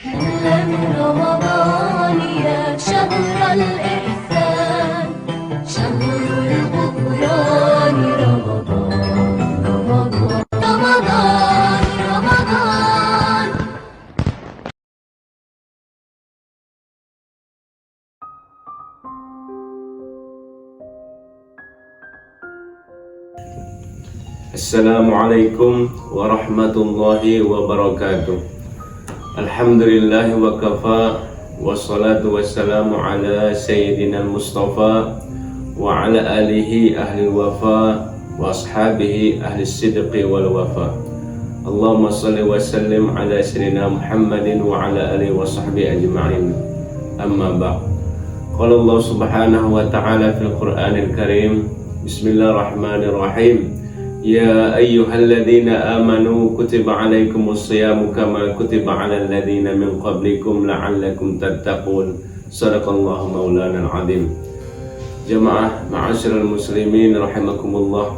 هلا برمضان يا شهر الإحسان، شهر الغفران، رمضان رمضان رمضان رمضان. Assalamualaikum warahmatullahi wabarakatuh. Alhamdulillahi wa kafa, wassalatu wassalamu ala sayyidina al-mustafa wa ala alihi ahli wafa wa ashabihi ahli sidqi wal wafa. Allahumma salli wa sallim ala sayyidina Muhammadin wa ala alihi wa sahbihi ajma'in. Amma ba'd. Qala Allah subhanahu wa ta'ala fil Qur'anil Karim, Bismillahirrahmanirrahim. Ya ayyuhalladzina amanu kutiba alaikumus siyamu kama kutiba alal ladzina min qablikum la'allakum tattaqun. Shadaqallahu maulana al-azim. Jamaah ma'asyiral muslimin rahimakumullah.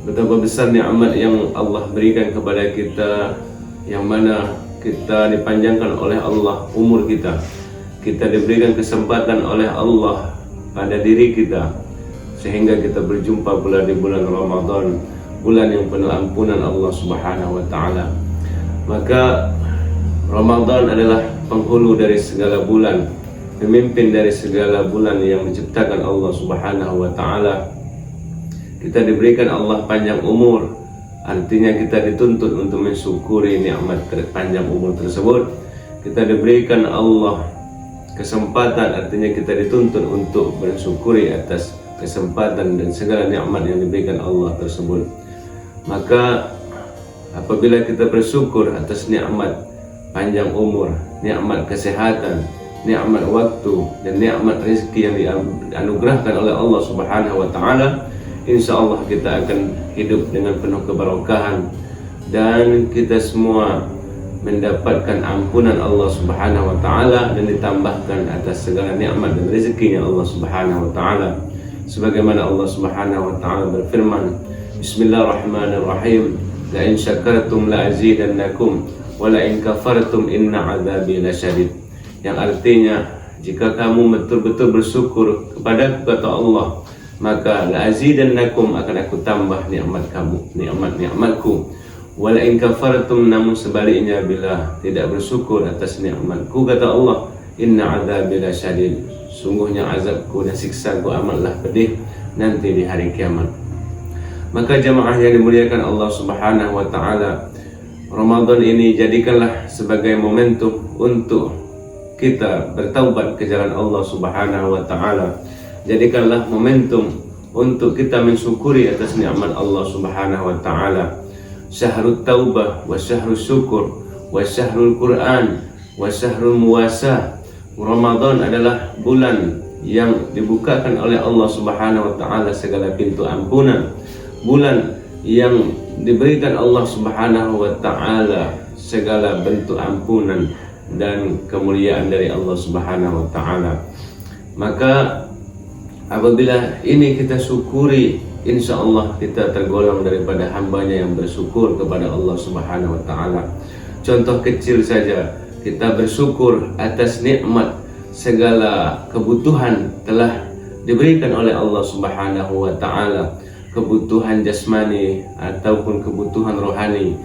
Betapa besar nikmat yang Allah berikan kepada kita, yang mana kita dipanjangkan oleh Allah umur kita. Kita diberikan kesempatan oleh Allah pada diri kita, sehingga kita berjumpa pula di bulan Ramadan, bulan yang penuh ampunan Allah Subhanahu wa ta'ala. Maka Ramadan adalah penghulu dari segala bulan, pemimpin dari segala bulan yang diciptakan Allah Subhanahu wa ta'ala. Kita diberikan Allah panjang umur, artinya kita dituntut untuk mensyukuri nikmat panjang umur tersebut. Kita diberikan Allah kesempatan, artinya kita dituntut untuk bersyukuri atas kesempatan dan segala nikmat yang diberikan Allah tersebut. Maka apabila kita bersyukur atas nikmat panjang umur, nikmat kesehatan, nikmat waktu, dan nikmat rezeki yang dianugerahkan oleh Allah Subhanahu wa ta'ala, insyaallah kita akan hidup dengan penuh keberkahan dan kita semua mendapatkan ampunan Allah Subhanahu wa ta'ala dan ditambahkan atas segala nikmat dan rezekinya Allah Subhanahu wa ta'ala. Sebagaimana Allah Subhanahu wa ta'ala berfirman, Bismillahirrahmanirrahim, la in syakartum la azidannakum wa la in kafartum inna azabi lasyadid. Yang artinya, jika kamu betul-betul bersyukur kepada kata Allah, maka la azidannakum, akan aku tambah nikmat kamu, nikmatku. Wa la in kafartum, namun sebaliknya bila tidak bersyukur atas nikmatku, kata Allah, inna azabi lasyadid, sungguhnya azabku dan siksaku amatlah pedih nanti di hari kiamat. Maka jamaah yang dimuliakan Allah Subhanahu wa ta'ala, Ramadan ini jadikanlah sebagai momentum untuk kita bertaubat ke jalan Allah Subhanahu wa ta'ala. Jadikanlah momentum untuk kita mensyukuri atas nikmat Allah Subhanahu wa ta'ala. Syahrul taubah wa syahrul syukur wa syahrul Quran wa syahrul muwasah. Ramadan adalah bulan yang dibukakan oleh Allah Subhanahu wa ta'ala segala pintu ampunan, bulan yang diberikan Allah Subhanahu wa ta'ala segala bentuk ampunan dan kemuliaan dari Allah Subhanahu wa ta'ala. Maka apabila ini kita syukuri, insyaallah kita tergolong daripada hambanya yang bersyukur kepada Allah Subhanahu wa ta'ala. Contoh kecil saja, kita bersyukur atas nikmat segala kebutuhan telah diberikan oleh Allah Subhanahu wa ta'ala, kebutuhan jasmani ataupun kebutuhan rohani.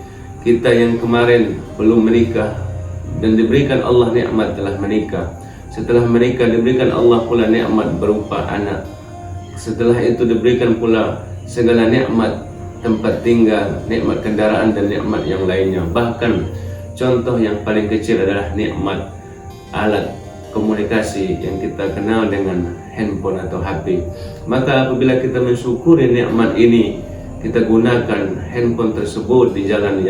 Kita yang kemarin belum menikah dan diberikan Allah nikmat telah menikah. Setelah menikah diberikan Allah pula nikmat berupa anak. Setelah itu diberikan pula segala nikmat tempat tinggal, nikmat kendaraan dan nikmat yang lainnya. Bahkan contoh yang paling kecil adalah nikmat alat komunikasi yang kita kenal dengan handphone atau HP. Maka apabila kita mensyukuri nikmat ini, kita gunakan handphone tersebut di jalan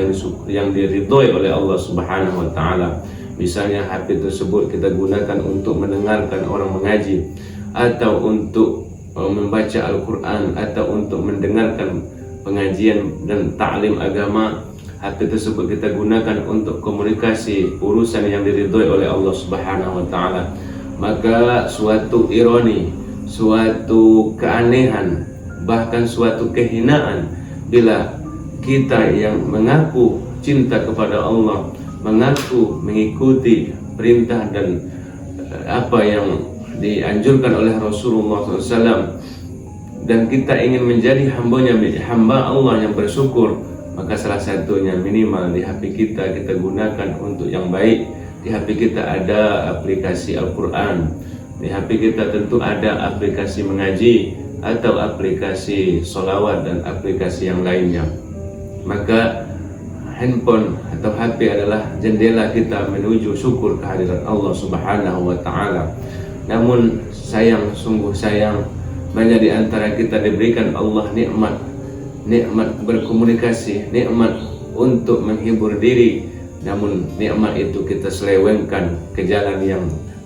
yang diridhoi oleh Allah Subhanahu wa ta'ala. Misalnya HP tersebut kita gunakan untuk mendengarkan orang mengaji, atau untuk membaca Al-Quran, atau untuk mendengarkan pengajian dan ta'lim agama. HP tersebut kita gunakan untuk komunikasi urusan yang diridhoi oleh Allah Subhanahu wa ta'ala. Maka suatu ironi, suatu keanehan, bahkan suatu kehinaan bila kita yang mengaku cinta kepada Allah, mengaku mengikuti perintah dan apa yang dianjurkan oleh Rasulullah SAW, dan kita ingin menjadi hamba Allah yang bersyukur, maka salah satunya minimal di HP kita gunakan untuk yang baik. Di HP kita ada aplikasi Al-Quran, di HP kita tentu ada aplikasi mengaji atau aplikasi sholawat dan aplikasi yang lainnya. Maka handphone atau HP adalah jendela kita menuju syukur kehadiran Allah Subhanahu wa Ta'ala. Namun sayang, sungguh sayang, banyak di antara kita diberikan Allah nikmat berkomunikasi, nikmat untuk menghibur diri, namun nikmat itu kita selewengkan ke jalan yang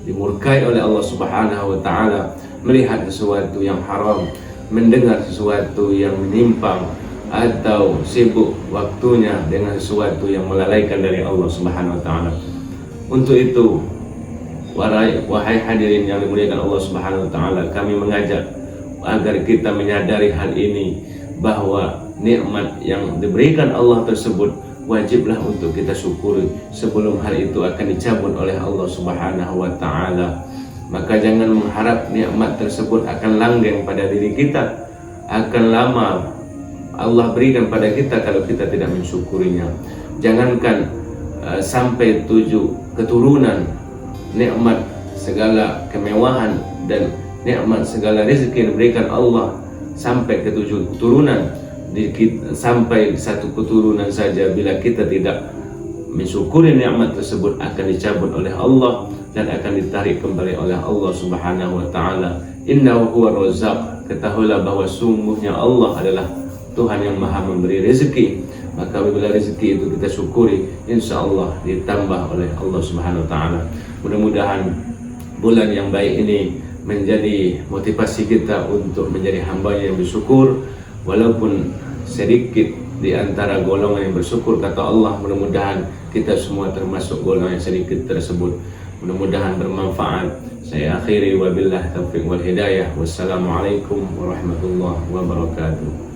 dimurkai oleh Allah Subhanahu wa Ta'ala, melihat sesuatu yang haram, mendengar sesuatu yang menyimpang, atau sibuk waktunya dengan sesuatu yang melalaikan dari Allah Subhanahu wa Ta'ala. Untuk itu, wahai hadirin yang dimuliakan Allah Subhanahu wa Ta'ala, kami mengajak agar kita menyadari hal ini, bahwa nikmat yang diberikan Allah tersebut wajiblah untuk kita syukuri sebelum hal itu akan dicabut oleh Allah Subhanahu wa Ta'ala. Maka jangan mengharap nikmat tersebut akan langgeng pada diri kita, akan lama Allah berikan pada kita kalau kita tidak mensyukurinya. Jangankan sampai 7 keturunan, nikmat segala kemewahan dan nikmat segala rezeki yang diberikan Allah sampai ke 7 keturunan, sampai 1 keturunan saja bila kita tidak mensyukuri nikmat tersebut akan dicabut oleh Allah dan akan ditarik kembali oleh Allah Subhanahu wa Ta'ala. Innahu huwa razzaq. Ketahuilah bahwa sungguhnya Allah adalah Tuhan yang maha memberi rezeki. Maka bila rezeki itu kita syukuri, insya Allah ditambah oleh Allah Subhanahu wa Ta'ala. Mudah-mudahan bulan yang baik ini menjadi motivasi kita untuk menjadi hamba yang bersyukur, walaupun sedikit di antara golongan yang bersyukur kata Allah. Mudah-mudahan kita semua termasuk golongan yang sedikit tersebut. Mudah-mudahan bermanfaat. Saya akhiri wabillahi taufiq wal hidayah. Wassalamualaikum warahmatullahi wabarakatuh.